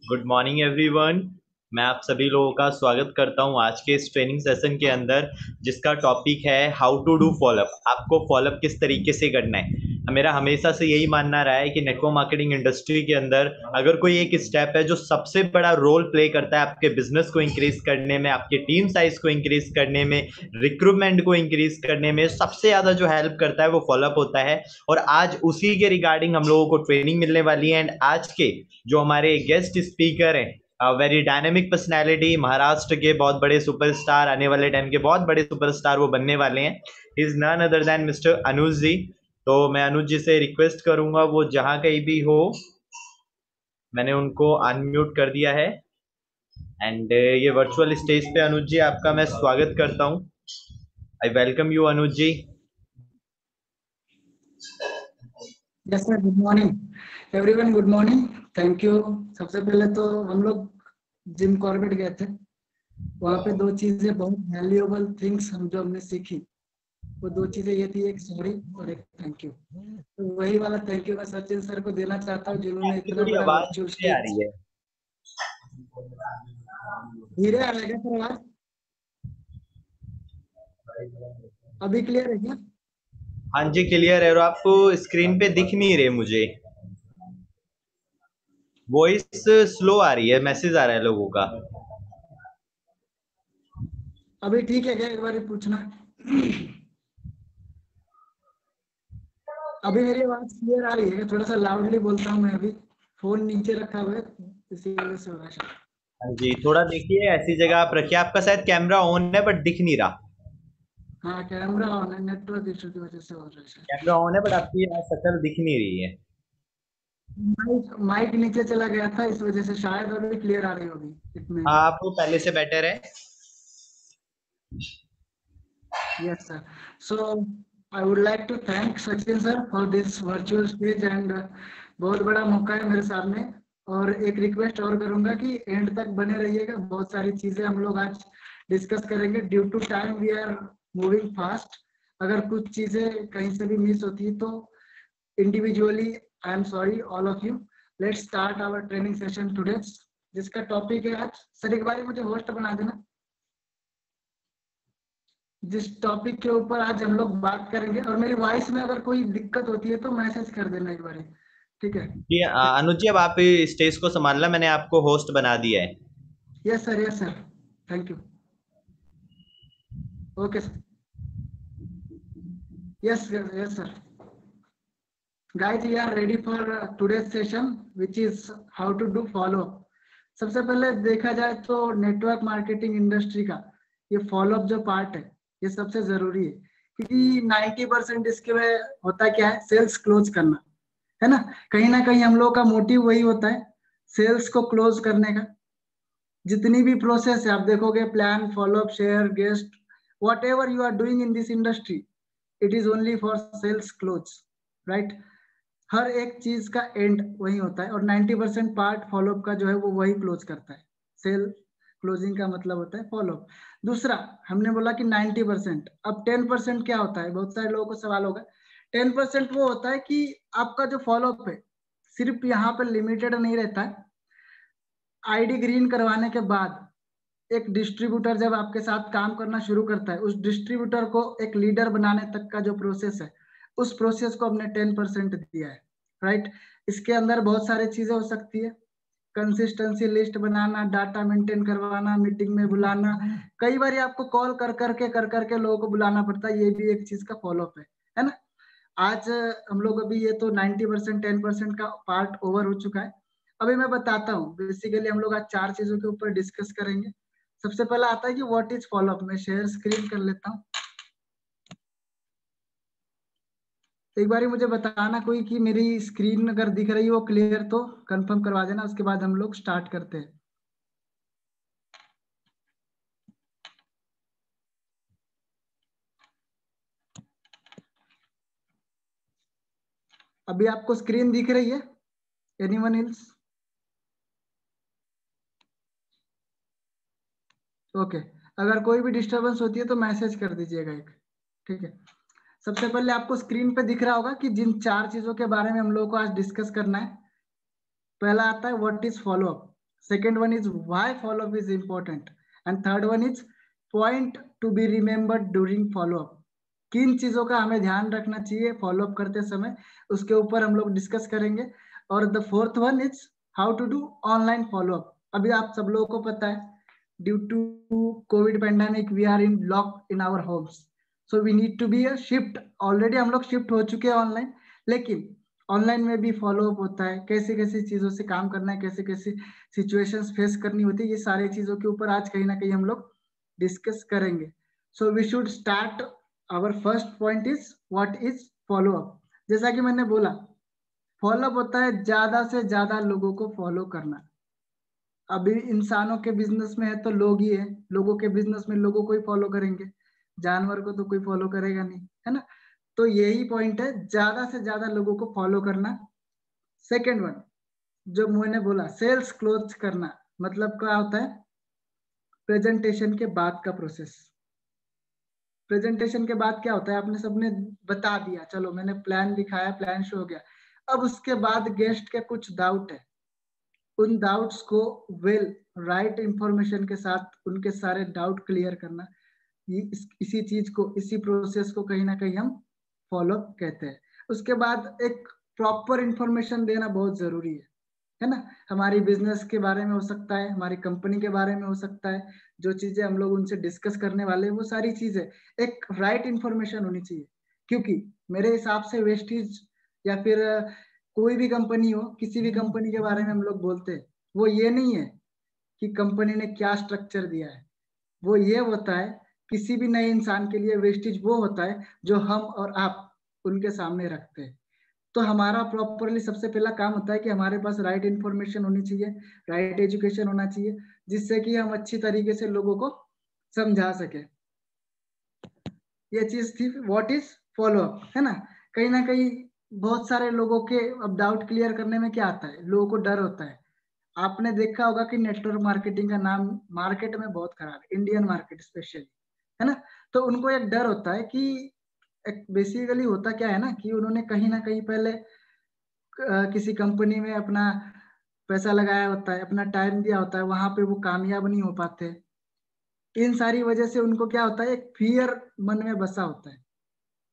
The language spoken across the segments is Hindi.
Good morning everyone. मैं आप सभी लोगों का स्वागत करता हूं आज के इस ट्रेनिंग सेशन के अंदर, जिसका टॉपिक है हाउ टू डू फॉलोअप। आपको फॉलोअप किस तरीके से करना है। मेरा हमेशा से यही मानना रहा है कि नेटवर्क मार्केटिंग इंडस्ट्री के अंदर अगर कोई एक स्टेप है जो सबसे बड़ा रोल प्ले करता है आपके बिजनेस को इंक्रीज करने में, आपके टीम साइज को इंक्रीज करने में, रिक्रूटमेंट को इंक्रीज करने में, सबसे ज्यादा जो हेल्प करता है वो फॉलोअप होता है। और आज उसी के रिगार्डिंग हम लोगों को ट्रेनिंग मिलने वाली है। एंड आज के जो हमारे गेस्ट स्पीकर हैं, वेरी डायनेमिक पर्सनैलिटी, महाराष्ट्र के बहुत बड़े सुपरस्टार, आने वाले टाइम के बहुत बड़े सुपरस्टार वो बनने वाले हैं। Is none other than mister Anuj ji. तो मैं अनुज जी से रिक्वेस्ट करूंगा, वो जहां कहीं भी हो, मैंने उनको अनम्यूट कर दिया है। एंड ये वर्चुअल स्टेज पे अनुज जी आपका मैं स्वागत करता हूं। I welcome you Anuj ji. Yes sir, good morning everyone, good morning, thank you. सबसे पहले तो हम लोग जिम कॉर्बेट गए थे, वहाँ पे दो चीजें बहुत वैल्यूएबल थिंग्स जो हमने सीखी, वो दो चीजें ये थी, एक सॉरी और एक थैंक यू। तो वही वाला थैंक यू मैं सचिन सर को देना चाहता हूँ, जिन्होंने आपकी इतना थोड़ी बड़ा आवाज वर्चुअल नीचे आ स्टेज। रही है। धीरे आ रहेगा सर आवाज? अभी क्लियर है क्या? हाँ जी, क्लियर है। और आपको स्क्रीन पे दिख नहीं रहे मुझे, वॉइस स्लो आ रही है, मैसेज आ रहा है लोगों का। अभी ठीक है क्या, एक बार पूछना। अभी मेरी आवाज क्लियर आ रही है? थोड़ा सा लाउडली बोलता हूँ मैं, अभी फोन नीचे रखा हुआ है, इसी वजह से हो रहा है। हाँ जी, थोड़ा देखिए, ऐसी जगह आप रखिए। आपका शायद कैमरा ऑन है बट दिख नहीं रहा। हाँ, कैमरा ऑन है, नेटवर्क इशू की वजह से हो रहा है। कैमरा ऑन है बट आपकी यहाँ शक्ल दिख नहीं रही है। माइक माइक नीचे चला गया था, इस वजह से शायद अभी क्लियर आ रही होगी। इतने हाँ, आपको पहले से बेटर है। Yes sir. So I would like to thank Sachin sir for this virtual stage and बहुत बड़ा मौका है मेरे सामने। और एक रिक्वेस्ट और करूंगा कि एंड तक बने रहिएगा, बहुत सारी चीजें हम लोग आज डिस्कस करेंगे। Due to time we are moving fast. अगर कुछ चीजें कहीं से भी मिस होती है तो individually I am sorry all of you. Let's start our training session today, जिसका टॉपिक है आज। सर एक बार मुझे होस्ट बना देना। जिस टॉपिक के ऊपर आज हम लोग बात करेंगे, और मेरी वॉइस में अगर कोई दिक्कत होती है तो मैसेज कर देना एक बार, ठीक है? जी अनुज जी, अब आप स्टेज को संभालना, मैंने आपको होस्ट बना दिया है। Yes sir, yes sir, thank you. Okay sir, yes yes sir. Guys, we are ready for today's session, which is how to do follow up. सबसे पहले देखा जाए तो नेटवर्क मार्केटिंग इंडस्ट्री का ये फॉलो अप जो पार्ट है, ये सबसे जरूरी है, क्योंकि 90% इसके में होता क्या है, सेल्स क्लोज करना है ना कहीं हम लोग का मोटिव वही होता है, सेल्स को क्लोज करने का। जितनी भी प्रोसेस है आप देखोगे, plan, follow up, share, guest, whatever you are doing in this industry, it is only for sales close, right? हर एक चीज का एंड वही होता है, और 90% पार्ट फॉलोअप का जो है वो वही क्लोज करता है। सेल क्लोजिंग का मतलब होता है फॉलोअप। दूसरा, हमने बोला कि 90%, अब 10% क्या होता है? बहुत सारे लोगों को सवाल होगा। 10% वो होता है कि आपका जो फॉलोअप है सिर्फ यहाँ पर लिमिटेड नहीं रहता है। आईडी ग्रीन करवाने के बाद एक डिस्ट्रीब्यूटर जब आपके साथ काम करना शुरू करता है, उस डिस्ट्रीब्यूटर को एक लीडर बनाने तक का जो प्रोसेस है, उस प्रोसेस को हमने 10% दिया है, राइट? इसके अंदर बहुत सारी चीजें हो सकती है, कंसिस्टेंसी लिस्ट बनाना, डाटा मेंटेन करवाना, मीटिंग में बुलाना, कई बार आपको कॉल कर करके लोगों को बुलाना पड़ता है, ये भी एक चीज का फॉलोअप है ना? आज हम लोग अभी ये तो 90% 10% का पार्ट ओवर हो चुका है। अभी मैं बताता हूँ, बेसिकली हम लोग आज चार चीजों के ऊपर डिस्कस करेंगे। सबसे पहला आता है कि व्हाट इज फॉलोअप। मैं शेयर स्क्रीन कर लेता हूँ। एक बार मुझे बताना कोई कि मेरी स्क्रीन अगर दिख रही है वो क्लियर, तो कंफर्म करवा देना, उसके बाद हम लोग स्टार्ट करते हैं। अभी आपको स्क्रीन दिख रही है? Anyone else? ओके, अगर कोई भी डिस्टरबेंस होती है तो मैसेज कर दीजिएगा एक, ठीक है? सबसे पहले आपको स्क्रीन पे दिख रहा होगा कि जिन चार चीजों के बारे में हम लोग को आज डिस्कस करना है, पहला आता है what is follow up. second one is why follow up is important, and third one is point to be remembered during follow up. किन चीजों का हमें ध्यान रखना चाहिए फॉलो अप करते समय, उसके ऊपर हम लोग डिस्कस करेंगे। और the fourth one is how to do online follow up. अभी आप सब लोगों को पता है, due to COVID pandemic we are in lock in our homes, so we need to be a shift. Already हम लोग शिफ्ट हो चुके हैं ऑनलाइन, लेकिन ऑनलाइन में भी फॉलो अप होता है, कैसे कैसे चीजों से काम करना है, कैसे कैसे सिचुएशंस फेस करनी होती है, ये सारी चीजों के ऊपर आज कहीं ना कहीं हम लोग डिस्कस करेंगे। So we should start. Our first point is what is follow up. जैसा कि मैंने बोला, फॉलो अप होता है ज्यादा से ज्यादा लोगों को फॉलो करना। अभी इंसानों के बिजनेस में है तो लोग ही है, लोगों के बिजनेस में लोगों को ही फॉलो करेंगे, जानवर को तो कोई फॉलो करेगा नहीं, है ना। तो यही पॉइंट है, ज्यादा से ज्यादा लोगों को फॉलो करना। सेकेंड वन जो मैंने बोला, सेल्स क्लोज करना, मतलब क्या होता है, प्रेजेंटेशन के बाद का प्रोसेस। प्रेजेंटेशन के बाद क्या होता है, आपने सबने बता दिया, चलो मैंने प्लान दिखाया, प्लान शो हो गया। अब उसके बाद गेस्ट के कुछ डाउट है, उन डाउट्स को वेल राइट इंफॉर्मेशन के साथ उनके सारे डाउट क्लियर करना, इसी चीज को, इसी प्रोसेस को कहीं ना कहीं हम फॉलो अप कहते हैं। उसके बाद एक प्रॉपर इंफॉर्मेशन देना बहुत जरूरी है ना। हमारी बिजनेस के बारे में हो सकता है, हमारी कंपनी के बारे में हो सकता है, जो चीजें हम लोग उनसे डिस्कस करने वाले हैं वो सारी चीजें एक राइट इंफॉर्मेशन होनी चाहिए। क्योंकि मेरे हिसाब से वेस्टीज या फिर कोई भी कंपनी हो, किसी भी कंपनी के बारे में हम लोग बोलते हैं, वो ये नहीं है कि कंपनी ने क्या स्ट्रक्चर दिया है, वो ये होता है किसी भी नए इंसान के लिए वेस्टेज वो होता है जो हम और आप उनके सामने रखते हैं। तो हमारा प्रॉपरली सबसे पहला काम होता है कि हमारे पास राइट इंफॉर्मेशन होनी चाहिए, राइट एजुकेशन होना चाहिए, जिससे कि हम अच्छी तरीके से लोगों को समझा सके। ये चीज थी व्हाट इज फॉलो अप, है ना। कहीं ना कहीं बहुत सारे लोगों के अब डाउट क्लियर करने में क्या आता है, लोगों को डर होता है। आपने देखा होगा कि नेटवर्क मार्केटिंग का नाम मार्केट में बहुत खराब है, इंडियन मार्केट स्पेशली, है ना। तो उनको एक डर होता है कि बेसिकली होता क्या है ना, कि उन्होंने कहीं ना कहीं पहले किसी कंपनी में अपना पैसा लगाया होता है, अपना टाइम दिया होता है, वहां पे वो कामयाब नहीं हो पाते। इन सारी वजह से उनको क्या होता है, एक फियर मन में बसा होता है।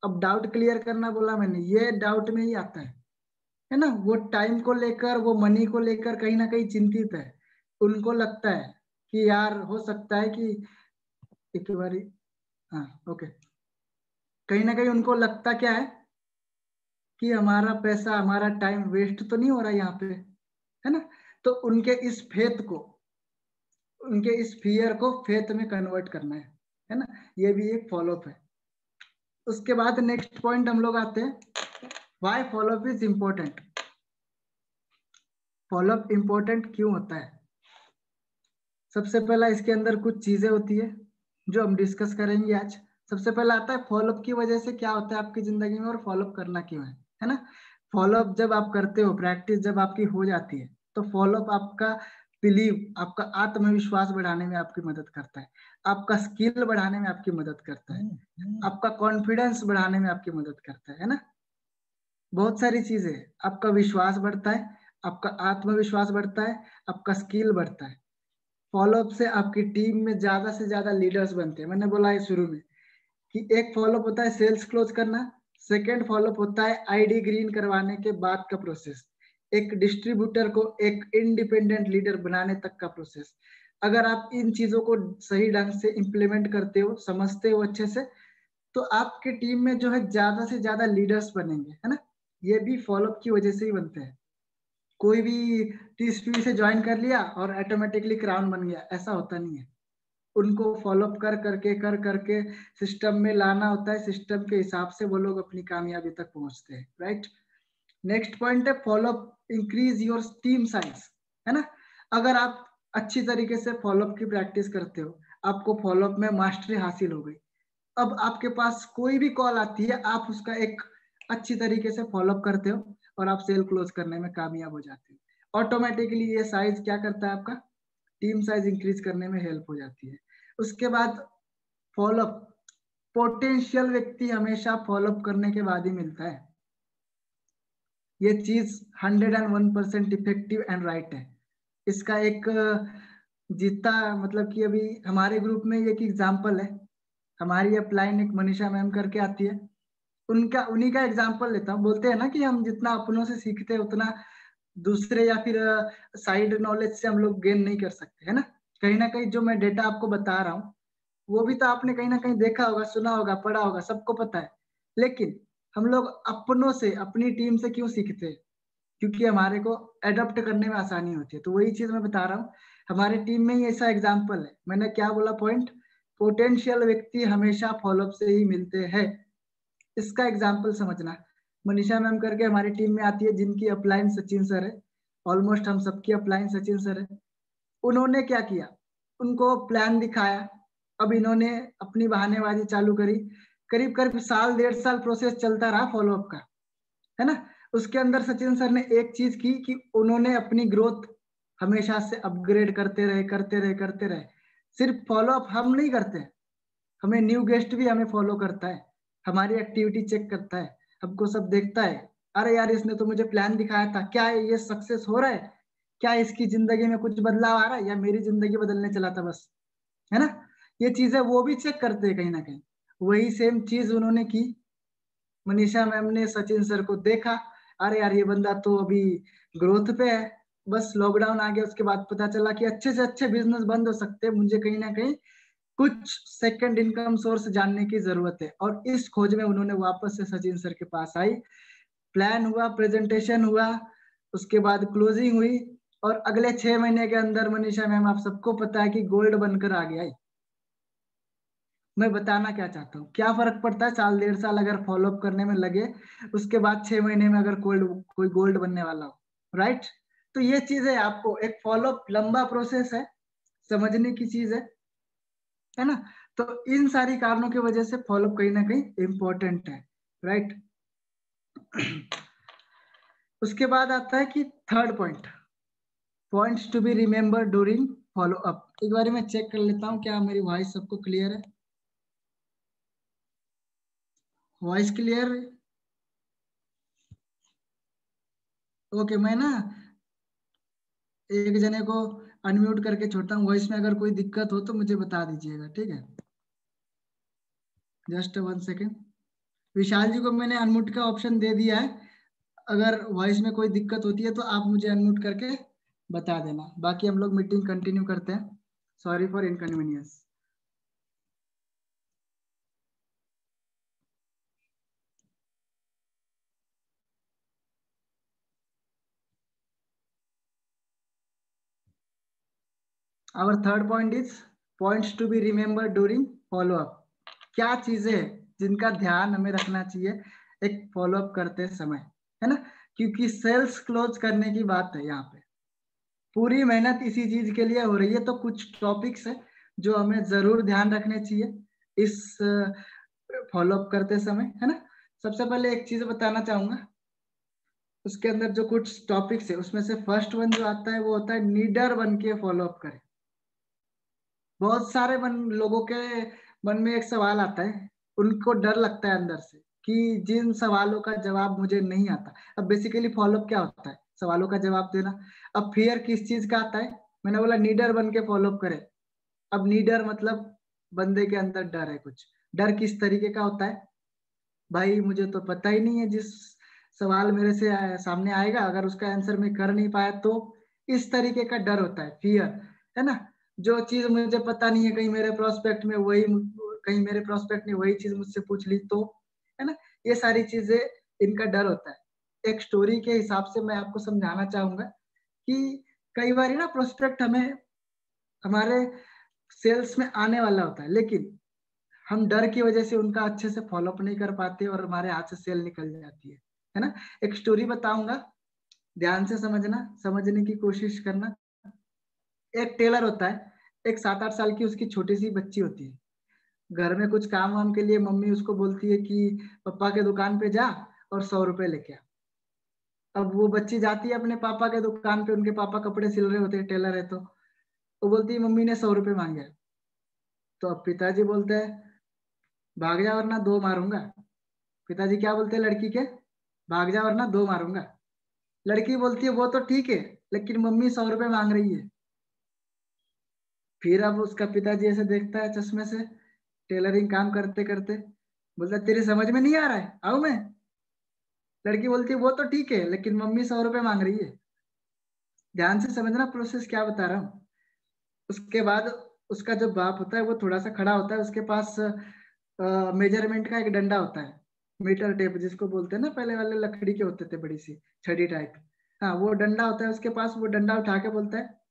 अब डाउट क्लियर करना बोला मैंने, ये डाउट में ही आता है ना। वो टाइम को लेकर, वो मनी को लेकर कहीं ना कहीं चिंतित है। उनको लगता है कि यार हो सकता है कि एक बारी, हाँ ओके, कहीं ना कहीं उनको लगता क्या है कि हमारा पैसा, हमारा टाइम वेस्ट तो नहीं हो रहा यहाँ पे, है ना। तो उनके इस फेथ को, उनके इस फियर को फेथ में कन्वर्ट करना है ना। ये भी एक फॉलोअप है। उसके बाद नेक्स्ट पॉइंट हम लोग आते हैं, why follow up is important. Follow up important क्यों होता है? सबसे पहला इसके अंदर कुछ चीजें होती है जो हम डिस्कस करेंगे आज। सबसे पहला आता है फॉलोअप की वजह से क्या होता है आपकी जिंदगी में, और फॉलोअप करना क्यों है ना। फॉलोअप जब आप करते हो, प्रैक्टिस जब आपकी हो जाती है, तो फॉलोअप आपका बिलीव, आपका आत्मविश्वास बढ़ाने में आपकी मदद करता है, आपका स्किल बढ़ाने में आपकी मदद करता है, आपका कॉन्फिडेंस बढ़ाने में आपकी मदद करता है ना। बहुत सारी चीजें, आपका विश्वास बढ़ता है, आपका आत्मविश्वास बढ़ता है, आपका स्किल बढ़ता है। फॉलोअप से आपकी टीम में ज्यादा से ज्यादा लीडर्स बनते हैं। मैंने बोला है शुरू में कि एक फॉलोअप होता है सेल्स क्लोज करना, सेकेंड फॉलोअप होता है आईडी ग्रीन करवाने के बाद का प्रोसेस, एक डिस्ट्रीब्यूटर को एक इंडिपेंडेंट लीडर बनाने तक का प्रोसेस। अगर आप इन चीजों को सही ढंग से इंप्लीमेंट करते हो, समझते हो अच्छे से, तो आपके टीम में जो है ज्यादा से ज्यादा लीडर्स बनेंगे, है ना। ये भी फॉलोअप की वजह से ही बनते हैं। कोई भी टीएसपी से ज्वाइन कर लिया और ऑटोमेटिकली क्राउन बन गया, ऐसा होता नहीं है। उनको फॉलोअप कर करके सिस्टम में लाना होता है, सिस्टम के हिसाब से वो लोग अपनी कामयाबी तक पहुंचते हैं, राइट। नेक्स्ट पॉइंट है follow up increase your team size, है ना। अगर आप अच्छी तरीके से फॉलोअप की प्रैक्टिस करते हो, आपको फॉलोअप में मास्टरी हासिल हो गई, अब आपके पास कोई भी कॉल आती है, आप उसका एक अच्छी तरीके से फॉलोअप करते हो और आप सेल क्लोज करने में कामयाब हो जाते हो। ऑटोमेटिकली ये साइज क्या करता है, आपका टीम साइज इंक्रीज करने में हेल्प हो जाती है। उसके बाद फॉलोअप, पोटेंशियल व्यक्ति हमेशा फॉलोअप करने के बाद ही मिलता है। ये चीज 101% इफेक्टिव एंड राइट है। इसका एक जीता मतलब कि अभी हमारे ग्रुप में एक एग्जाम्पल है, हमारी अपलाइन एक मनीषा मैम करके आती है, उन्हीं का एग्जाम्पल लेता हूँ। बोलते हैं ना कि हम जितना अपनों से सीखते हैं उतना दूसरे या फिर साइड नॉलेज से हम लोग गेन नहीं कर सकते, है ना। कहीं ना कहीं जो मैं डेटा आपको बता रहा हूँ वो भी तो आपने कहीं ना कहीं देखा होगा, सुना होगा, पढ़ा होगा, सबको पता है। लेकिन हम लोग अपनों से, अपनी टीम से क्यों सीखते हैं? क्योंकि हमारे को एडप्ट करने में आसानी होती है। तो वही चीज मैं बता रहा हूँ, हमारे टीम में ही ऐसा एग्जाम्पल है। मैंने क्या बोला पॉइंट? पोटेंशियल व्यक्ति हमेशा फॉलोअप से ही मिलते हैं। इसका एग्जाम्पल समझना। मनीषा मैम करके हमारी टीम में आती है, जिनकी अपलाइन सचिन सर है। ऑलमोस्ट हम सबकी अपलाइन सचिन सर है। उन्होंने क्या किया, उनको प्लान दिखाया, अब इन्होंने अपनी बहानेबाजी चालू करी। करीब करीब साल 1.5 साल प्रोसेस चलता रहा फॉलोअप का, है ना। उसके अंदर सचिन सर ने एक चीज की कि उन्होंने अपनी ग्रोथ हमेशा से अपग्रेड करते रहे, करते रहे, करते रहे। सिर्फ फॉलोअप हम नहीं करते, हमें न्यू गेस्ट भी हमें फॉलो करता है, हमारी एक्टिविटी चेक करता है, हमको सब देखता है। अरे यार, इसने तो मुझे प्लान दिखाया था, क्या है ये सक्सेस हो रहा है? क्या इसकी जिंदगी में कुछ बदलाव आ रहा है, या मेरी जिंदगी बदलने चला था बस, है ना। ये चीजें वो भी चेक करते हैं कहीं ना कहीं। वही सेम चीज उन्होंने की। मनीषा मैम ने सचिन सर को देखा, अरे यार ये बंदा तो अभी ग्रोथ पे है। बस लॉकडाउन आ गया, उसके बाद पता चला कि अच्छे से अच्छे बिजनेस बंद हो सकते हैं, मुझे कहीं ना कहीं कुछ सेकंड इनकम सोर्स जानने की जरूरत है। और इस खोज में उन्होंने वापस से सचिन सर के पास आई। प्लान हुआ, प्रेजेंटेशन हुआ, उसके बाद क्लोजिंग हुई, और अगले 6 महीने के अंदर मनीषा मैम, आप सबको पता है कि गोल्ड बनकर आ गया है। मैं बताना क्या चाहता हूँ, क्या फर्क पड़ता है साल 1.5 साल अगर फॉलोअप करने में लगे, उसके बाद 6 महीने में अगर कोई गोल्ड बनने वाला हो, राइट। तो ये चीज है, आपको एक फॉलोअप लंबा प्रोसेस है, समझने की चीज है ना। तो इन सारी कारणों की वजह से फॉलोअप कहीं ना कहीं इंपॉर्टेंट है, राइट। उसके बाद आता है कि third point, points to be remember during follow up. एक बार मैं चेक कर लेता हूँ क्या मेरी वॉइस सबको क्लियर है। Voice clear? ओके, मैं ना एक जने को अनम्यूट करके छोड़ता हूँ। वॉइस में अगर कोई दिक्कत हो तो मुझे बता दीजिएगा, ठीक है। Just 1 second. विशाल जी को मैंने अनम्यूट का ऑप्शन दे दिया है। अगर वॉइस में कोई दिक्कत होती है तो आप मुझे अनम्यूट करके बता देना। बाकी हम लोग मीटिंग कंटिन्यू करते हैं। Sorry for inconvenience. Our third point is points to be remember during follow up. क्या चीजें हैं जिनका ध्यान हमें रखना चाहिए एक फॉलो अप करते समय, है ना। क्योंकि सेल्स क्लोज करने की बात है यहाँ पे, पूरी मेहनत इसी चीज के लिए हो रही है। तो कुछ टॉपिक्स है जो हमें जरूर ध्यान रखने चाहिए इस फॉलो अप करते समय, है ना। सबसे पहले एक चीज बताना चाहूंगा, उसके अंदर जो कुछ टॉपिक्स है उसमें से फर्स्ट वन जो आता है वो होता है नीडर बन के फॉलो अप करें। बहुत सारे लोगों के मन में एक सवाल आता है, उनको डर लगता है अंदर से कि जिन सवालों का जवाब मुझे नहीं आता। अब बेसिकली फॉलोअप क्या होता है? सवालों का जवाब देना। अब फियर किस चीज का आता है? मैंने बोला नीडर बन के फॉलोअप करे। अब नीडर मतलब बंदे के अंदर डर है कुछ। डर किस तरीके का होता है? भाई मुझे तो पता ही नहीं है, जिस सवाल मेरे से सामने आएगा अगर उसका आंसर मैं कर नहीं पाया तो, इस तरीके का डर होता है, फियर, है ना। जो चीज मुझे पता नहीं है, कहीं मेरे प्रोस्पेक्ट ने वही चीज मुझसे पूछ ली तो, है ना। ये सारी चीजें, इनका डर होता है। एक स्टोरी के हिसाब से मैं आपको समझाना चाहूंगा कि कई बार ना प्रोस्पेक्ट हमें हमारे सेल्स में आने वाला होता है, लेकिन हम डर की वजह से उनका अच्छे से फॉलोअप नहीं कर पाते और हमारे हाथ से सेल निकल जाती है ना। एक स्टोरी बताऊंगा, ध्यान से समझना, समझने की कोशिश करना। एक टेलर होता है, एक 7-8 साल की उसकी छोटी सी बच्ची होती है। घर में कुछ काम वाम के लिए मम्मी उसको बोलती है कि पापा के दुकान पे जा और 100 रुपए लेके आ। अब वो बच्ची जाती है अपने पापा के दुकान पे, उनके पापा कपड़े सिल रहे होते हैं, टेलर है तो। वो बोलती है मम्मी ने 100 रुपए मांगे हैं। तो अब पिताजी बोलते हैं भाग जा वरना दो मारूंगा। पिताजी क्या बोलते हैं लड़की के? भाग जा वरना दो मारूंगा। लड़की बोलती है वो तो ठीक है, लेकिन मम्मी 100 रुपए मांग रही है। फिर अब उसका पिताजी ऐसे देखता है चश्मे से, टेलरिंग काम करते करते, बोलता तेरी समझ में नहीं आ रहा है, आऊ मैं? लड़की बोलती है वो तो ठीक है, लेकिन मम्मी 100 रुपए मांग रही है। ध्यान से समझना प्रोसेस क्या बता रहा हूँ। उसके बाद उसका जो बाप होता है वो थोड़ा सा खड़ा होता है, उसके पास मेजरमेंट का एक डंडा होता है, मीटर टेप जिसको बोलते हैं ना, पहले वाले लकड़ी के होते थे, बड़ी सी छड़ी टाइप। हाँ, वो डंडा होता है उसके पास। वो डंडा उठा के बोलता है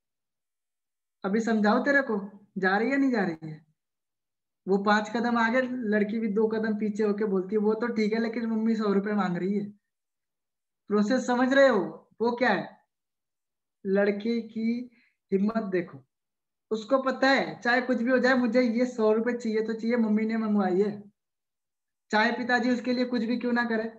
अभी समझाओ तेरे को, जा रही है नहीं जा रही है? वो 5 कदम आगे, लड़की भी 2 कदम पीछे होके बोलती है वो तो ठीक है, लेकिन मम्मी 100 रुपए मांग रही है। प्रोसेस समझ रहे हो? वो क्या है, लड़की की हिम्मत देखो। उसको पता है चाहे कुछ भी हो जाए, मुझे ये 100 रुपए चाहिए तो चाहिए, मम्मी ने मंगवाई है, चाहे पिताजी उसके लिए कुछ भी क्यों ना करे।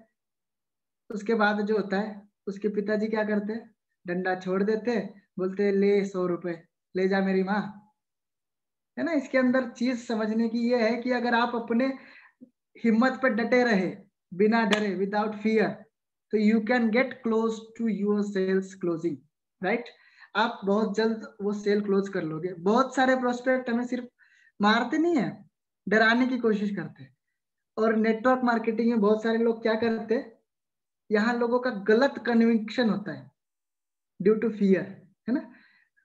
उसके बाद जो होता है, उसके पिताजी क्या करते हैं, डंडा छोड़ देते, बोलते ले 100 रुपए, ले जा मेरी माँ। है ना, इसके अंदर चीज समझने की ये है कि अगर आप अपने हिम्मत पर डटे रहे, बिना डरे, विदाउट फियर, तो you can get close to your sales closing, right? आप बहुत जल्द वो सेल क्लोज कर लोगे। बहुत सारे प्रोस्पेक्ट हमें सिर्फ मारते नहीं है, डराने की कोशिश करते हैं। और नेटवर्क मार्केटिंग में बहुत सारे लोग क्या करते हैं, यहाँ लोगों का गलत कन्विक्शन होता है ड्यू टू फियर, है ना।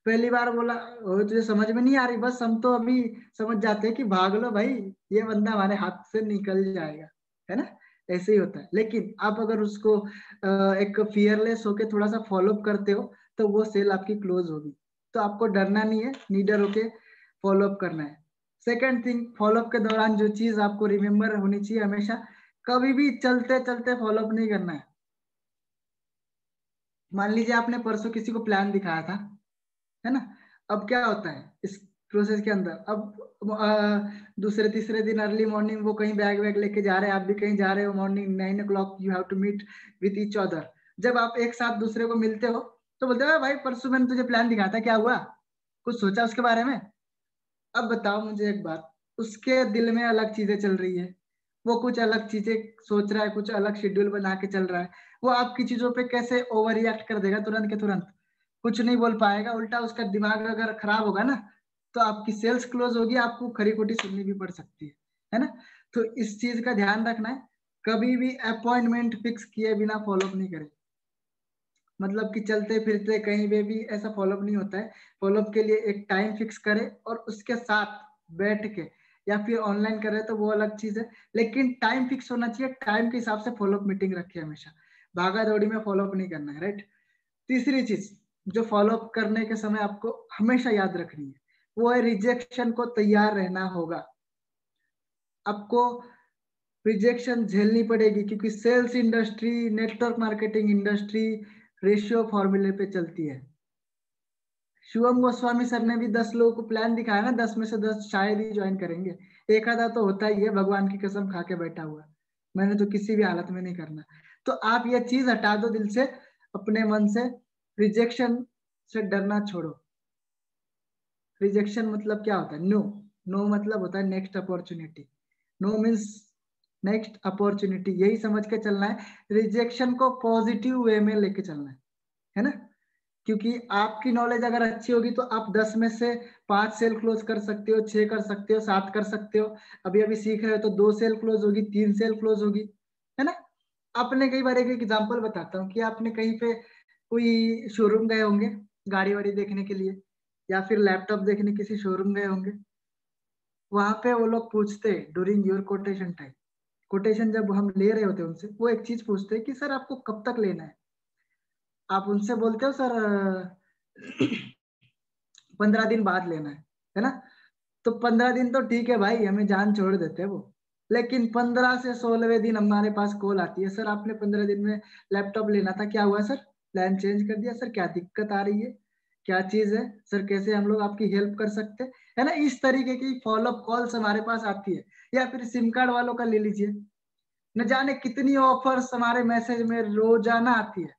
पहली बार बोला वो तुझे समझ में नहीं आ रही, बस हम तो अभी समझ जाते हैं कि भाग लो भाई, ये बंदा हमारे हाथ से निकल जाएगा, है ना। ऐसे ही होता है। लेकिन आप अगर उसको एक फियरलेस होके थोड़ा सा फॉलोअप करते हो, तो वो सेल आपकी क्लोज होगी। तो आपको डरना नहीं है, नीडर होके फॉलोअप करना है। सेकेंड थिंग, फॉलोअप के दौरान जो चीज आपको रिमेम्बर होनी चाहिए हमेशा, कभी भी चलते चलते फॉलोअप नहीं करना है। मान लीजिए आपने परसों किसी को प्लान दिखाया था, है ना। अब क्या होता है इस प्रोसेस के अंदर, अब दूसरे तीसरे दिन अर्ली मॉर्निंग वो कहीं बैग वैग लेके जा रहे हैं, आप भी कहीं जा रहे हो, morning 9 o'clock you have to meet with each other. जब आप एक साथ दूसरे को मिलते हो तो बोलते हो भाई परसों मैंने तुझे प्लान दिखाया था, क्या हुआ? कुछ सोचा उसके बारे में? अब बताओ मुझे एक बात, उसके दिल में अलग चीजें चल रही है, वो कुछ अलग चीजें सोच रहा है, कुछ अलग शेड्यूल बना के चल रहा है। वो आपकी चीजों पे कैसे ओवर रिएक्ट कर देगा तुरंत के तुरंत, कुछ नहीं बोल पाएगा। उल्टा उसका दिमाग अगर खराब होगा ना, तो आपकी सेल्स क्लोज होगी, आपको खरी खोटी सुननी भी पड़ सकती है ना। तो इस चीज का ध्यान रखना है, कभी भी अपॉइंटमेंट फिक्स किए बिना फॉलोअप नहीं करें। मतलब कि चलते फिरते कहीं पे भी ऐसा फॉलोअप नहीं होता है। फॉलोअप के लिए एक टाइम फिक्स करें और उसके साथ बैठ के, या फिर ऑनलाइन कर रहे तो वो अलग चीज है, लेकिन टाइम फिक्स होना चाहिए। टाइम के हिसाब से फॉलोअप मीटिंग रखिए हमेशा, भागा दौड़ी में फॉलोअप नहीं करना है, राइट। तीसरी चीज जो फॉलोअप करने के समय आपको हमेशा याद रखनी है, वो है रिजेक्शन को तैयार रहना होगा। आपको रिजेक्शन झेलनी पड़ेगी, क्योंकि sales industry, network marketing industry ratio फॉर्मूले पे चलती है। शिवम गोस्वामी सर ने भी 10 लोगों को प्लान दिखाया ना, 10 में से 10 शायद ही ज्वाइन करेंगे। एक आधा तो होता ही है, भगवान की कसम खा के बैठा हुआ, मैंने तो किसी भी हालत में नहीं करना। तो आप ये चीज हटा दो दिल से, अपने मन से। रिजेक्शन से डरना छोड़ो। रिजेक्शन मतलब क्या होता है? नो। नो मतलब होता है next opportunity. No means next opportunity, यही समझ के चलना है। रिजेक्शन को पॉजिटिव वे में लेके चलना है ना। क्योंकि आपकी नॉलेज अगर अच्छी होगी तो आप 10 में से 5 सेल क्लोज कर सकते हो, 6 कर सकते हो, 7 कर सकते हो। अभी अभी सीख रहे हो तो 2 सेल क्लोज होगी, 3 सेल क्लोज होगी, है ना। आपने कई बार एक एग्जांपल बताता हूँ कि आपने कहीं पे कोई शोरूम गए होंगे गाड़ी वाड़ी देखने के लिए, या फिर लैपटॉप देखने किसी शोरूम गए होंगे। वहां पे वो लोग पूछते during your quotation time, quotation जब हम ले रहे होते हैं उनसे, वो एक चीज पूछते हैं कि सर आपको कब तक लेना है। आप उनसे बोलते हो सर 15 दिन बाद लेना है ना। तो 15 दिन तो ठीक है भाई, हमें जान छोड़ देते हैं वो। लेकिन 15 से 16वें दिन हमारे पास कॉल आती है, सर आपने 15 दिन में लैपटॉप लेना था, क्या हुआ सर? प्लान चेंज कर दिया सर, क्या दिक्कत आ रही है, क्या चीज है सर, कैसे हम लोग आपकी हेल्प कर सकते हैं, है ना। इस तरीके की फॉलोअप कॉल्स हमारे पास आती है। या फिर सिम कार्ड वालों का ले लीजिए, न जाने कितनी ऑफर्स हमारे मैसेज में रोजाना आती है।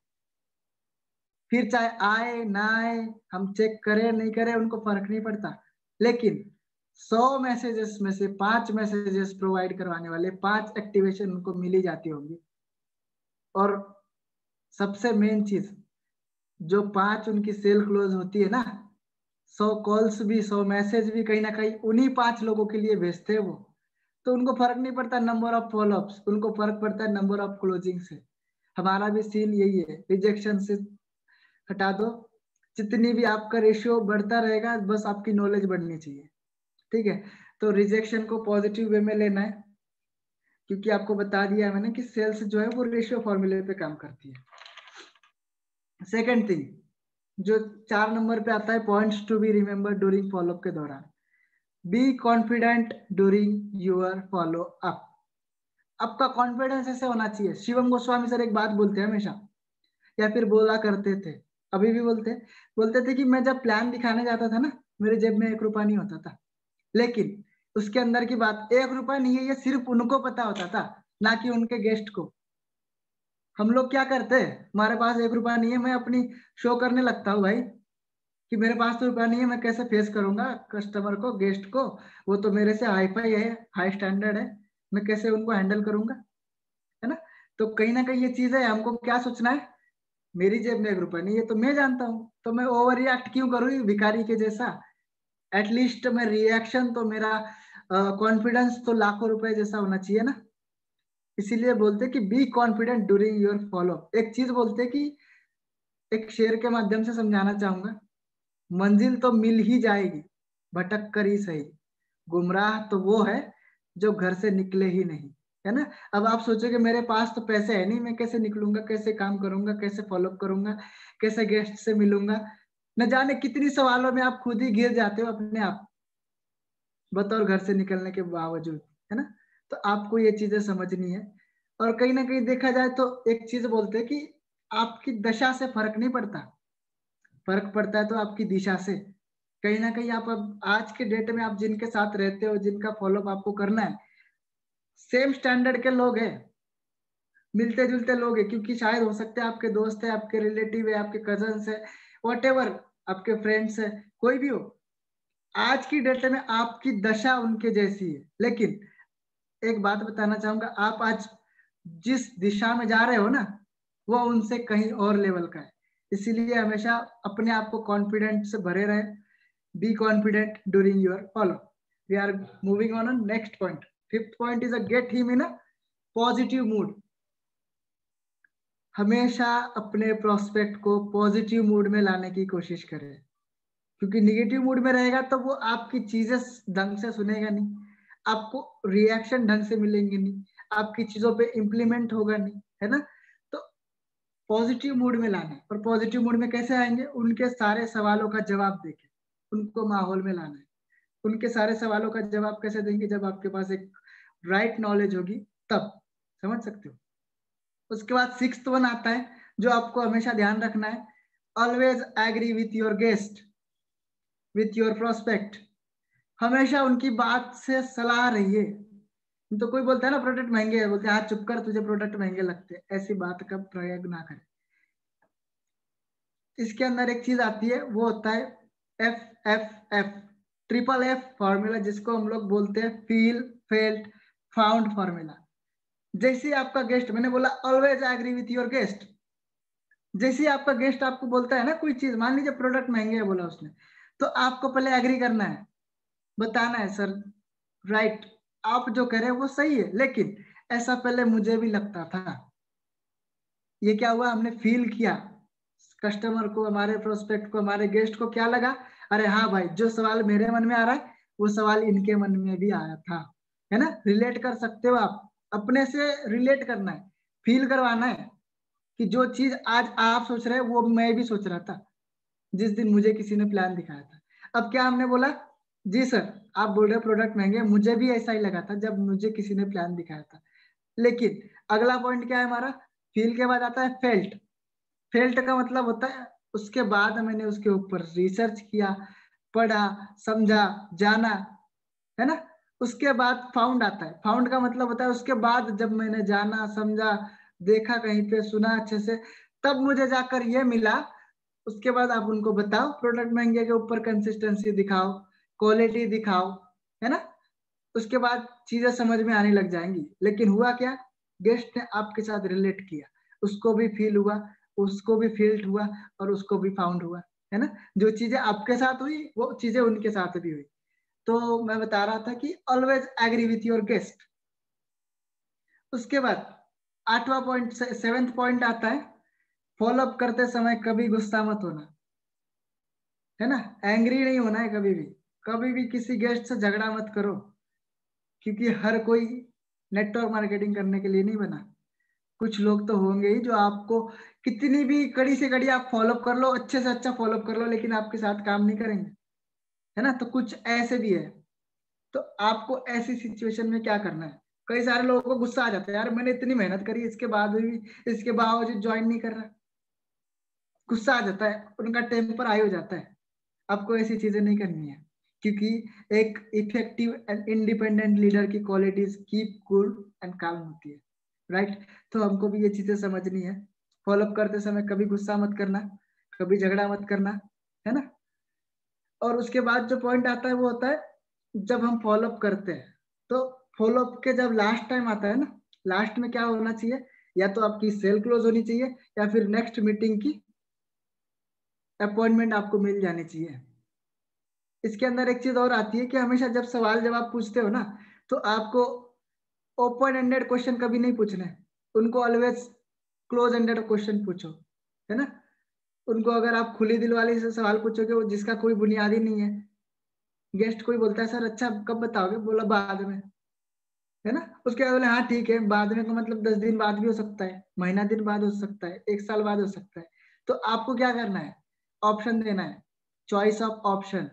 फिर चाहे आए ना आए, हम चेक करें नहीं करें, उनको फर्क नहीं पड़ता। लेकिन 100 मैसेजेस में से 5 मैसेजेस प्रोवाइड करवाने वाले, 5 एक्टिवेशन उनको मिली जाती होंगी। और सबसे मेन चीज, जो 5 उनकी सेल क्लोज होती है ना, 100 कॉल्स भी 100 मैसेज भी कहीं ना कहीं उन्हीं 5 लोगों के लिए भेजते हैं वो। तो उनको फर्क नहीं पड़ता नंबर ऑफ फॉलोअप्स, उनको फर्क पड़ता है नंबर ऑफ क्लोजिंग से। हमारा भी सीन यही है, रिजेक्शन से हटा दो, जितनी भी आपका रेशियो बढ़ता रहेगा, बस आपकी नॉलेज बढ़नी चाहिए। ठीक है, तो रिजेक्शन को पॉजिटिव वे में लेना है, क्योंकि आपको बता दिया मैंने कि सेल्स जो है वो रेशियो फॉर्मूले पे काम करती है। सेकेंड थिंग जो 4 नंबर पे आता है, points to be remember during follow up के दौरान, be confident during your follow up. आपका कॉन्फिडेंस ऐसे होना चाहिए। शिवम गोस्वामी सर एक बात बोलते हैं हमेशा, या फिर बोला करते थे, अभी भी बोलते थे कि मैं जब प्लान दिखाने जाता था ना, मेरे जेब में 1 रुपया नहीं होता था, लेकिन उसके अंदर की बात 1 रुपया नहीं है, ये सिर्फ उनको पता होता था, ना कि उनके गेस्ट को। हम लोग क्या करते हैं, हमारे पास 1 रुपया नहीं है, मैं अपनी शो करने लगता हूँ भाई कि मेरे पास तो रुपया नहीं है, मैं कैसे फेस करूंगा कस्टमर को, गेस्ट को, वो तो मेरे से हाई फाई है, हाई स्टैंडर्ड है, मैं कैसे उनको हैंडल करूंगा, है ना। तो कहीं ना कहीं ये चीज है, हमको क्या सोचना है, मेरी जेब में 1 रुपया नहीं है तो मैं जानता हूँ, तो मैं ओवर रिएक्ट क्यों करूँ भिखारी के जैसा। एटलीस्ट मैं रिएक्शन तो मेरा कॉन्फिडेंस तो लाखों रुपए जैसा होना चाहिए ना। इसीलिए बोलते कि B confident during your follow. एक चीज बोलते कि एक शेर के माध्यम से समझाना चाहूंगा, मंजिल तो मिल ही जाएगी, भटक कर ही सही, गुमराह तो वो है जो घर से निकले ही नहीं, है ना। अब आप सोचोगे मेरे पास तो पैसे है नहीं, मैं कैसे निकलूंगा, कैसे काम करूंगा, कैसे फॉलो करूंगा, कैसे गेस्ट से मिलूंगा, न जाने कितनी सवालों में आप खुद ही घिर जाते हो अपने आप, बतौर घर से निकलने के बावजूद, है ना। तो आपको ये चीजें समझनी है। और कहीं ना कहीं देखा जाए तो एक चीज बोलते हैं कि आपकी दशा से फर्क नहीं पड़ता, फर्क पड़ता है तो आपकी दिशा से। कहीं ना कहीं आप अब आज के डेट में आप जिनके साथ रहते हो, जिनका फॉलोअप आपको करना है, सेम स्टैंडर्ड के लोग हैं, मिलते जुलते लोग हैं, क्योंकि शायद हो सकते हैं आपके दोस्त है, आपके रिलेटिव है, आपके कजन्स है, वॉट आपके फ्रेंड्स है, कोई भी हो। आज की डेट में आपकी दशा उनके जैसी है, लेकिन एक बात बताना चाहूंगा, आप आज जिस दिशा में जा रहे हो ना, वो उनसे कहीं और लेवल का है। इसीलिए हमेशा अपने आप को कॉन्फिडेंट से भरे रहे, be confident during your follow. We are moving on next point. Fifth point is a get him in a positive mood. हमेशा अपने प्रोस्पेक्ट को पॉजिटिव मूड में लाने की कोशिश करें, क्योंकि निगेटिव मूड में रहेगा तो वो आपकी चीजें ढंग से सुनेगा नहीं, आपको रिएक्शन ढंग से मिलेंगे नहीं, आपकी चीजों पे इम्प्लीमेंट होगा नहीं, है ना। तो पॉजिटिव मूड में लाना है। और पॉजिटिव मूड में कैसे आएंगे, उनके सारे सवालों का जवाब देके उनको माहौल में लाना है। उनके सारे सवालों का जवाब कैसे देंगे, जब आपके पास एक राइट नॉलेज होगी तब, समझ सकते हो। उसके बाद सिक्स्थ वन आता है जो आपको हमेशा ध्यान रखना है, always agree with your guest, with your prospect. हमेशा उनकी बात से सलाह रहिए। तो कोई बोलता है ना प्रोडक्ट महंगे है, बोलते हैं हाँ चुप कर, तुझे प्रोडक्ट महंगे लगते हैं, ऐसी बात का प्रयोग ना करें। इसके अंदर एक चीज आती है, वो होता है FFF, ट्रिपल F फॉर्मूला, जिसको हम लोग बोलते हैं फील फेल्ट फाउंड फॉर्मूला। जैसे आपका गेस्ट, मैंने बोला always agree with your guest, जैसे आपका गेस्ट आपको बोलता है ना कोई चीज, मान लीजिए प्रोडक्ट महंगे है बोला उसने, तो आपको पहले एग्री करना है, बताना है सर राइट, आप जो कह रहे हैं वो सही है, लेकिन ऐसा पहले मुझे भी लगता था। ये क्या हुआ, हमने फील किया, कस्टमर को, हमारे प्रोस्पेक्ट को, हमारे गेस्ट को क्या लगा, अरे हाँ भाई, जो सवाल मेरे मन में आ रहा है वो सवाल इनके मन में भी आया था, है ना। रिलेट कर सकते हो आप, अपने से रिलेट करना है, फील करवाना है कि जो चीज आज आप सोच रहे हैं वो मैं भी सोच रहा था जिस दिन मुझे किसी ने प्लान दिखाया था। अब क्या हमने बोला, जी सर आप बोल रहे हो प्रोडक्ट महंगे, मुझे भी ऐसा ही लगा था जब मुझे किसी ने प्लान दिखाया था। लेकिन अगला पॉइंट क्या है हमारा, फील के बाद आता है फेल्ट। फेल्ट का मतलब होता है उसके बाद मैंने उसके ऊपर रिसर्च किया, पढ़ा, समझा, जाना, है ना। उसके बाद फाउंड आता है। फाउंड का मतलब होता है उसके बाद जब मैंने जाना, समझा, देखा, कहीं पे सुना अच्छे से, तब मुझे जाकर ये मिला। उसके बाद आप उनको बताओ प्रोडक्ट महंगे के ऊपर कंसिस्टेंसी दिखाओ, क्वालिटी दिखाओ, है ना। उसके बाद चीजें समझ में आने लग जाएंगी। लेकिन हुआ क्या, गेस्ट ने आपके साथ रिलेट किया, उसको भी फील हुआ, उसको भी फील्ड हुआ और उसको भी फाउंड हुआ, है ना। जो चीजें आपके साथ हुई वो चीजें उनके साथ भी हुई। तो मैं बता रहा था कि always agree with your guest. उसके बाद 8वां पॉइंट, 7th पॉइंट आता है, फॉलो अप करते समय कभी गुस्सा मत होना, है ना। एंग्री नहीं होना है कभी भी किसी गेस्ट से झगड़ा मत करो, क्योंकि हर कोई नेटवर्क मार्केटिंग करने के लिए नहीं बना। कुछ लोग तो होंगे ही जो आपको कितनी भी कड़ी से कड़ी आप फॉलोअप कर लो, अच्छे से अच्छा फॉलोअप कर लो, लेकिन आपके साथ काम नहीं करेंगे, है ना। तो कुछ ऐसे भी है। तो आपको ऐसी सिचुएशन में क्या करना है, कई सारे लोगों को गुस्सा आ जाता है, यार मैंने इतनी मेहनत करी इसके बावजूद ज्वाइन नहीं कर रहा। गुस्सा आ जाता है, उनका टेम्पर हाई हो जाता है। आपको ऐसी चीजें नहीं करनी है, क्योंकि एक इफेक्टिव एंड इंडिपेंडेंट लीडर की क्वालिटीज कीप कूल एंड काम होती है, राइट। तो हमको भी ये चीजें समझनी है। फॉलोअप करते समय कभी गुस्सा मत करना, कभी झगड़ा मत करना, है ना। और उसके बाद जो पॉइंट आता है वो होता है जब हम फॉलोअप करते हैं, तो फॉलोअप के जब लास्ट टाइम आता है ना, लास्ट में क्या होना चाहिए, या तो आपकी सेल क्लोज होनी चाहिए या फिर नेक्स्ट मीटिंग की अपॉइंटमेंट आपको मिल जानी चाहिए। इसके अंदर एक चीज और आती है कि हमेशा जब सवाल जवाब पूछते हो ना, तो आपको ओपन एंडेड क्वेश्चन कभी नहीं पूछने, उनको ऑलवेज क्लोज एंडेड क्वेश्चन पूछो, है ना। उनको अगर आप खुली दिल वाले से सवाल पूछोगे वो जिसका कोई बुनियादी नहीं है, गेस्ट कोई बोलता है सर अच्छा कब बताओगे, बोला बाद में, है ना। उसके बाद बोले हाँ ठीक है, बाद में का मतलब 10 दिन बाद भी हो सकता है, महीना दिन बाद हो सकता है, 1 साल बाद हो सकता है। तो आपको क्या करना है, ऑप्शन देना है, चॉइस ऑफ ऑप्शन,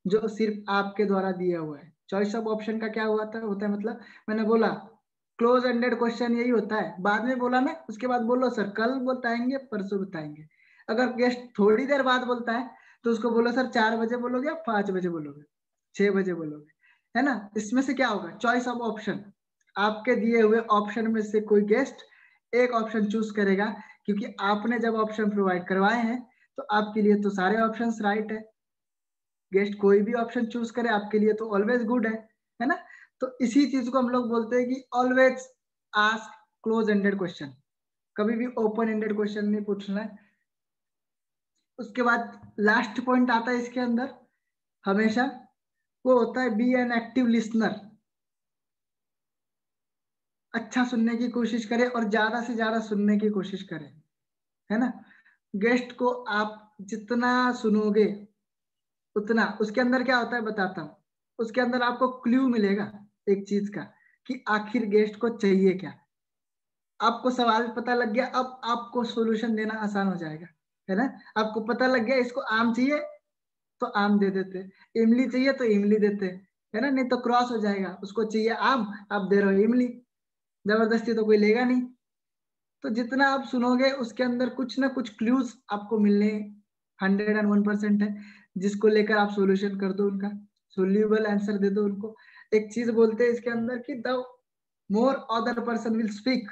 जो सिर्फ आपके द्वारा दिया हुआ है। चॉइस ऑफ ऑप्शन का क्या होता है मतलब, मैंने बोला क्लोज एंडेड क्वेश्चन यही होता है, बाद में बोला ना, उसके बाद बोलो सर कल बताएंगे, परसों बताएंगे। अगर गेस्ट थोड़ी देर बाद बोलता है तो उसको बोलो सर 4 बजे बोलोगे या 5 बजे बोलोगे, 6 बजे बोलोगे, है ना। इसमें से क्या होगा, चॉइस ऑफ ऑप्शन, आपके दिए हुए ऑप्शन में से कोई गेस्ट एक ऑप्शन चूज करेगा, क्योंकि आपने जब ऑप्शन प्रोवाइड करवाए हैं तो आपके लिए तो सारे ऑप्शंस राइट है। गेस्ट कोई भी ऑप्शन चूज करे आपके लिए तो ऑलवेज गुड है ना। तो इसी चीज को हम लोग बोलते हैं कि always ask close ended question, कभी भी ओपन एंडेड क्वेश्चन नहीं पूछना है। उसके बाद लास्ट पॉइंट आता है इसके अंदर हमेशा, वो होता है बी एन एक्टिव लिसनर। अच्छा सुनने की कोशिश करें और ज्यादा से ज्यादा सुनने की कोशिश करें, है ना। गेस्ट को आप जितना सुनोगे उतना, उसके अंदर क्या होता है बताता हूँ, उसके अंदर आपको क्लू मिलेगा एक चीज का, कि आखिर गेस्ट को चाहिए क्या। आपको सवाल पता लग गया, अब आपको सॉल्यूशन देना आसान हो जाएगा, है ना। आपको पता लग गया इसको आम चाहिए तो आम दे देते, इमली चाहिए तो इमली देते, है ना। नहीं तो क्रॉस हो जाएगा, उसको चाहिए आम, आप दे रहे हो इमली, जबरदस्ती तो कोई लेगा नहीं। तो जितना आप सुनोगे उसके अंदर कुछ ना कुछ क्लूज आपको मिलने 101% है, जिसको लेकर आप सॉल्यूशन कर दो, उनका सोल्यूबल आंसर दे दो उनको। एक चीज बोलते हैं इसके अंदर कि the more other person will speak,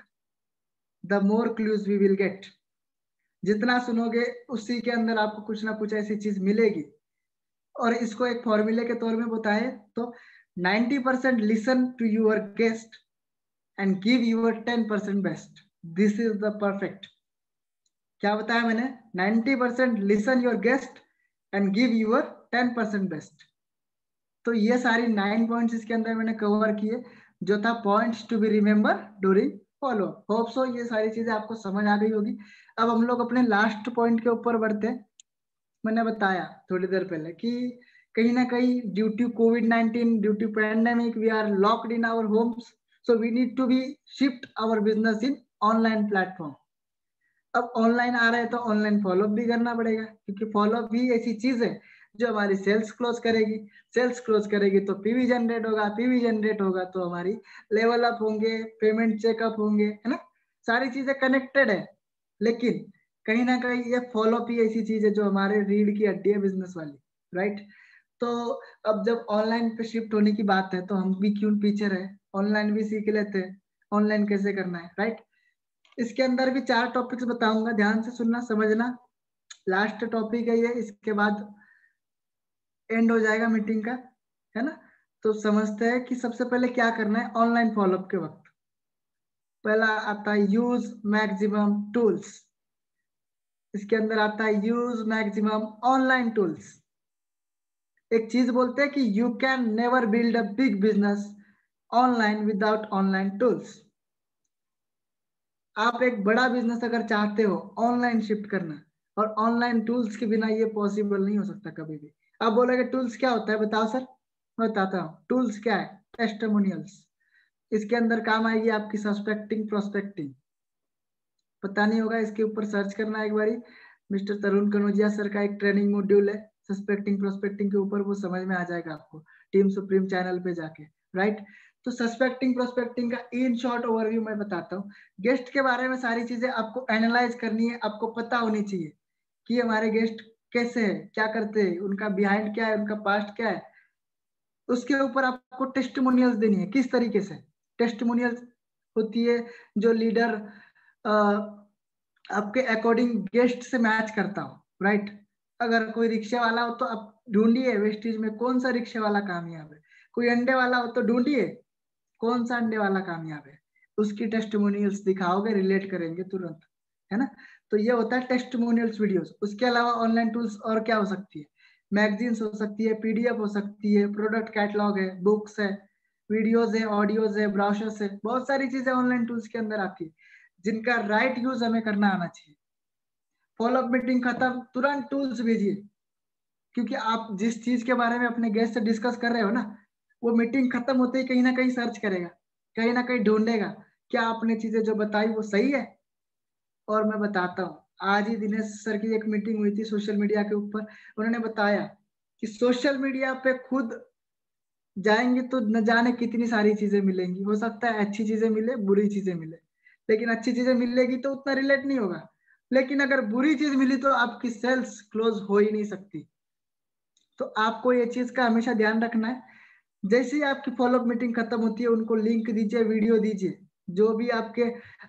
the more clues we will get. जितना सुनोगे उसी के अंदर आपको कुछ ना कुछ ऐसी चीज मिलेगी। और इसको एक फॉर्मूले के तौर में बताए तो 90% listen to your guest and give your 10% best, this is the perfect. क्या बताया मैंने, 90% listen your guest and give your 10% best. तो ये सारी 9 पॉइंट्स इसके अंदर मैंने कवर किए, जो था points to be remember during follow. Hope so ये सारी चीजें आपको समझ आ गई होगी। अब हम लोग अपने लास्ट पॉइंट के ऊपर बढ़ते हैं। मैंने बताया थोड़ी देर पहले कि कहीं ना कहीं ड्यू टू कोविड-19, due to pandemic, we are locked in our homes, so we need to be shift our business in online platform. अब ऑनलाइन आ रहा है तो ऑनलाइन फॉलोअप भी करना पड़ेगा, क्योंकि फॉलोअप भी ऐसी चीज है जो हमारी सेल्स क्लोज करेगी। सेल्स क्लोज करेगी तो पीवी जनरेट होगा, पीवी जनरेट होगा तो हमारी लेवल अप होंगे, पेमेंट चेकअप होंगे, है ना। सारी चीजें कनेक्टेड है, लेकिन कहीं ना कहीं ये फॉलोअप ही ऐसी चीज है जो हमारे रीढ़ की हड्डी है बिजनेस वाली, राइट। तो अब जब ऑनलाइन पे शिफ्ट होने की बात है तो हम भी क्यों पीछे रहे, ऑनलाइन भी सीख लेते हैं ऑनलाइन कैसे करना है, राइट। इसके अंदर भी 4 टॉपिक्स बताऊंगा, ध्यान से सुनना समझना। लास्ट टॉपिक है ये, इसके बाद एंड हो जाएगा मीटिंग का, है ना। तो समझते हैं कि सबसे पहले क्या करना है ऑनलाइन फॉलोअप के वक्त। पहला आता है यूज मैक्सिमम टूल्स। इसके अंदर आता है यूज मैक्सिमम ऑनलाइन टूल्स। एक चीज बोलते हैं कि you can never build a big business online without online tools. आप एक बड़ा बिजनेस अगर चाहते हो ऑनलाइन शिफ्ट करना, और ऑनलाइन टूल्स के बिना ये पॉसिबल नहीं हो सकता कभी भी। आप बोलोगे टूल्स क्या होता है, बताओ सर। मैं बताता हूँ टूल्स क्या है। टेस्टिमोनियल्स, इसके अंदर काम आएगी आपकी सस्पेक्टिंग प्रोस्पेक्टिंग। पता नहीं होगा, इसके ऊपर सर्च करना एक बारी। मिस्टर तरुण कनौजिया सर का एक ट्रेनिंग मॉड्यूल है सस्पेक्टिंग प्रोस्पेक्टिंग के ऊपर, वो समझ में आ जाएगा आपको टीम सुप्रीम चैनल पे जाके, राइट। तो सस्पेक्टिंग प्रोस्पेक्टिंग का इन शॉर्ट ओवरव्यू मैं बताता हूँ। गेस्ट के बारे में सारी चीजें आपको एनालाइज करनी है, आपको पता होनी चाहिए कि हमारे गेस्ट कैसे है, क्या करते हैं, उनका बिहाइंड क्या है, उनका पास्ट क्या है। उसके ऊपर आपको टेस्टिमोनियल्स देनी है। किस तरीके से टेस्टिमोनियल्स होती है, जो लीडर आपके अकॉर्डिंग गेस्ट से मैच करता हो, राइट। अगर कोई रिक्शा वाला हो तो आप ढूंढिए वेस्टेज में कौन सा रिक्शा वाला कामयाब है। कोई अंडे वाला हो तो ढूंढिए कौन सा अंडे वाला कामयाब है। उसकी टेस्टिमोनियल्स दिखाओगे, रिलेट करेंगे तुरंत, है ना। तो ये होता है टेस्टिमोनियल्स वीडियोस। उसके अलावा ऑनलाइन टूल्स और क्या हो सकती है, मैगजीन्स हो सकती है, पीडीएफ हो सकती है, प्रोडक्ट कैटलॉग है, बुक्स है, वीडियोस है, ऑडियोज है, ब्राउशर्स है, बहुत सारी चीजें ऑनलाइन टूल्स के अंदर आती है जिनका राइट यूज हमें करना आना चाहिए। फॉलोअप मीटिंग खत्म, तुरंत टूल्स भेजिए, क्योंकि आप जिस चीज के बारे में अपने गेस्ट से डिस्कस कर रहे हो ना, वो मीटिंग खत्म होते ही कहीं ना कहीं सर्च करेगा, कहीं ना कहीं ढूंढेगा क्या आपने चीजें जो बताई वो सही है। और मैं बताता हूँ, आज ही दिनेश सर की एक मीटिंग हुई थी सोशल मीडिया के ऊपर। उन्होंने बताया कि सोशल मीडिया पे खुद जाएंगे तो न जाने कितनी सारी चीजें मिलेंगी। हो सकता है अच्छी चीजें मिले, बुरी चीजें मिले, लेकिन अच्छी चीजें मिलेगी तो उतना रिलेट नहीं होगा। लेकिन अगर बुरी चीज मिली तो आपकी सेल्स क्लोज हो ही नहीं सकती। तो आपको ये चीज का हमेशा ध्यान रखना है। जैसे ही आपकी फॉलोअप मीटिंग खत्म होती है, उनको लिंक दीजिए, वीडियो दीजिए, जो भी आपके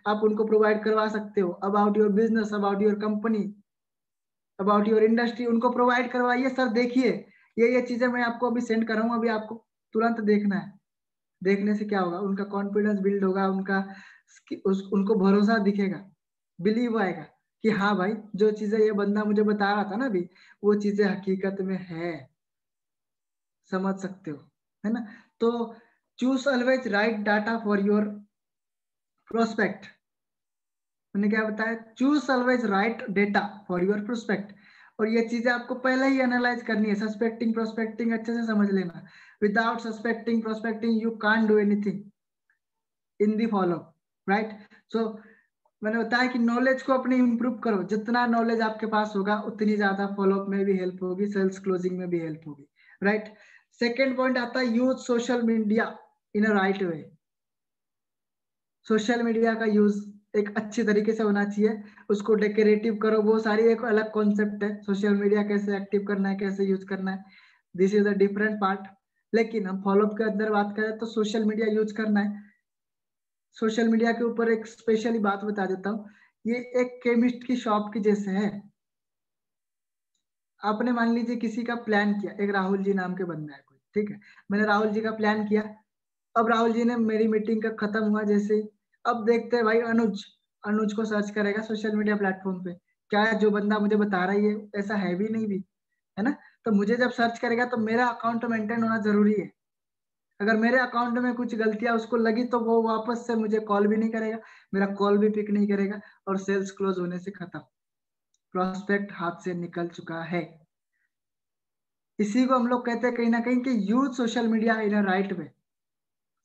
आप उनको प्रोवाइड करवा सकते हो, about your business, about your company, about your industry, उनको प्रोवाइड करवाइए। सर देखिए ये चीजें मैं आपको अभी सेंड कर रहा हूँ, अभी आपको तुरंत देखना है। देखने से क्या होगा, उनका कॉन्फिडेंस बिल्ड होगा, उनको भरोसा दिखेगा, बिलीव आएगा कि हाँ भाई जो चीजें ये बंदा मुझे बता रहा था ना अभी, वो चीजें हकीकत में है। समझ सकते हो, है ना। तो choose always right data for your prospect. मैंने क्या बताया, choose always right data for your prospect. और ये चीजें आपको पहले ही एनालाइज करनी है। सस्पेक्टिंग प्रोस्पेक्टिंग अच्छे से समझ लेना। Without suspecting prospecting you can't do anything in the follow, right. So मैंने बताया कि नॉलेज को अपने इंप्रूव करो। जितना नॉलेज आपके पास होगा उतनी ज्यादा फॉलोअप में भी हेल्प होगी, सेल्स क्लोजिंग में भी हेल्प होगी, राइट। सेकेंड पॉइंट आता है use social media in a right way. Social media का यूज एक अच्छे तरीके से होना चाहिए। उसको डेकोरेटिव करो, वो सारी एक अलग कॉन्सेप्ट है। सोशल मीडिया कैसे एक्टिव करना है, कैसे यूज करना है, this is a different part. लेकिन हम फॉलोअप के अंदर बात करें तो सोशल मीडिया यूज करना है। सोशल मीडिया के ऊपर एक स्पेशली बात बता देता हूँ, ये एक केमिस्ट की शॉप की जैसे है। आपने मान लीजिए किसी का प्लान किया, एक राहुल जी नाम के बंदा है कोई, ठीक है। मैंने राहुल जी का प्लान किया। अब राहुल जी ने मेरी मीटिंग का खत्म हुआ जैसे ही, अब देखते हैं भाई अनुज, अनुज को सर्च करेगा सोशल मीडिया प्लेटफॉर्म पे, क्या है जो बंदा मुझे बता रहा है ये ऐसा है भी नहीं भी, है ना। तो मुझे जब सर्च करेगा तो मेरा अकाउंट मेंटेन होना जरूरी है। अगर मेरे अकाउंट में कुछ गलतियां उसको लगी तो वो वापस से मुझे कॉल भी नहीं करेगा, मेरा कॉल भी पिक नहीं करेगा, और सेल्स क्लोज होने से खत्म, प्रोस्पेक्ट हाथ से निकल चुका है। इसी को हम लोग कहते हैं कहीं ना कहीं कि use social media in a right way.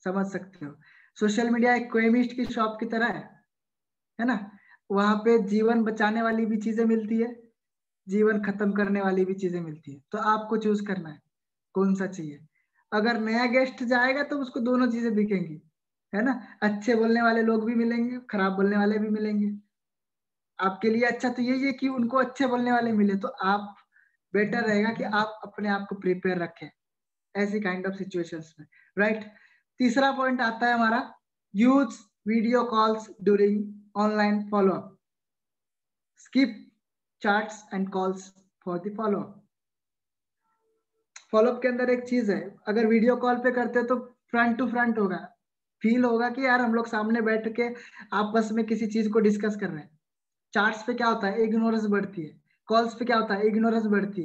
समझ सकते हो, सोशल मीडिया एक केमिस्ट की शॉप की तरह है ना। वहां पे जीवन बचाने वाली भी चीजें मिलती है, जीवन खत्म करने वाली भी चीजें मिलती है। तो आपको चूज करना है कौन सा चाहिए। अगर नया गेस्ट जाएगा तो उसको दोनों चीजें दिखेंगी, है ना। अच्छे बोलने वाले लोग भी मिलेंगे, खराब बोलने वाले भी मिलेंगे। आपके लिए अच्छा तो यही है कि उनको अच्छे बोलने वाले मिले, तो आप बेटर रहेगा कि आप अपने आप को प्रिपेयर रखें ऐसी काइंड ऑफ सिचुएशंस में, राइट। तीसरा पॉइंट आता है हमारा, use video calls during online follow up. Skip chats and calls for the follow up. Follow up के अंदर एक चीज है, अगर वीडियो कॉल पे करते तो फ्रंट टू फ्रंट होगा, फील होगा कि यार हम लोग सामने बैठ के आपस में किसी चीज को डिस्कस कर रहे हैं। चैट्स पे क्या होता है, इग्नोरेंस बढ़ती है, कॉल्स पे क्या होता है, इग्नोरेंस बढ़ती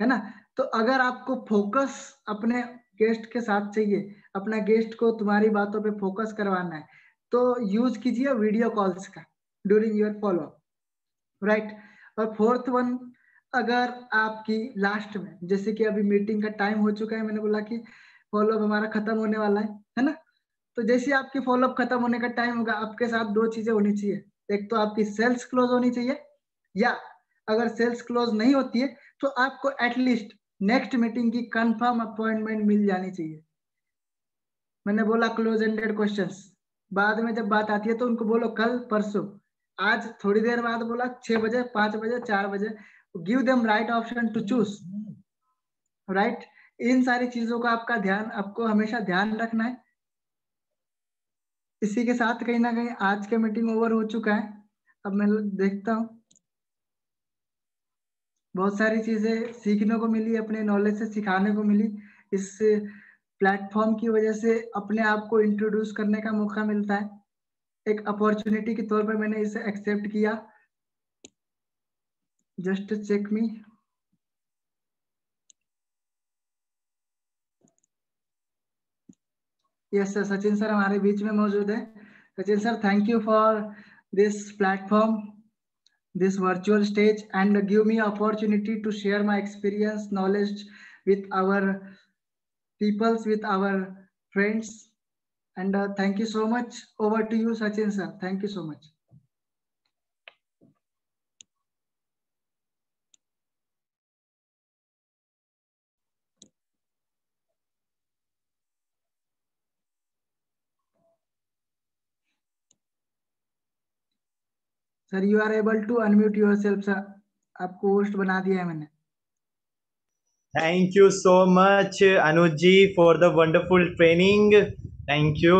है ना। तो अगर आपको फोकस अपने गेस्ट के साथ चाहिए, अपना गेस्ट को तुम्हारी बातों पे फोकस करवाना है, तो यूज कीजिए वीडियो कॉल्स का during your follow up, right. और फोर्थ वन, अगर आपकी लास्ट में, जैसे कि अभी मीटिंग का टाइम हो चुका है, मैंने बोला कि फॉलो अप हमारा खत्म होने वाला है ना। तो जैसे आपकी फॉलो अप खत्म होने का टाइम होगा, आपके साथ दो चीजें होनी चाहिए, एक तो आपकी सेल्स क्लोज होनी चाहिए, या अगर सेल्स क्लोज नहीं होती है तो आपको एटलीस्ट नेक्स्ट मीटिंग की कंफर्म अपॉइंटमेंट मिल जानी चाहिए। मैंने बोला क्लोज एंडेड क्वेश्चंस, बाद में जब बात आती है तो उनको बोलो कल परसों, आज थोड़ी देर बाद बोला 6 बजे, 5 बजे, 4 बजे, give them right option to choose, right. इन सारी चीजों का आपको हमेशा ध्यान रखना है। इसी के साथ कहीं ना कहीं आज के मीटिंग ओवर हो चुका है। अब मैं देखता हूँ, बहुत सारी चीजें सीखने को मिली, अपने नॉलेज से सिखाने को मिली। इस प्लेटफॉर्म की वजह से अपने आप को इंट्रोड्यूस करने का मौका मिलता है, एक अपॉर्चुनिटी के तौर पर मैंने इसे एक्सेप्ट किया। Just check me, yes sir, Sachin sir हमारे बीच में मौजूद है। Sachin sir, thank you for this platform, this virtual stage, and give me opportunity to share my experience, knowledge with our peoples, with our friends. And thank you so much. Over to you, Sachin sir. Thank you so much. Sir, you are able to unmute yourself, sir. आपको होस्ट बना दिया है मैंने। Thank you so much, Anuj ji, for the wonderful training. Thank you.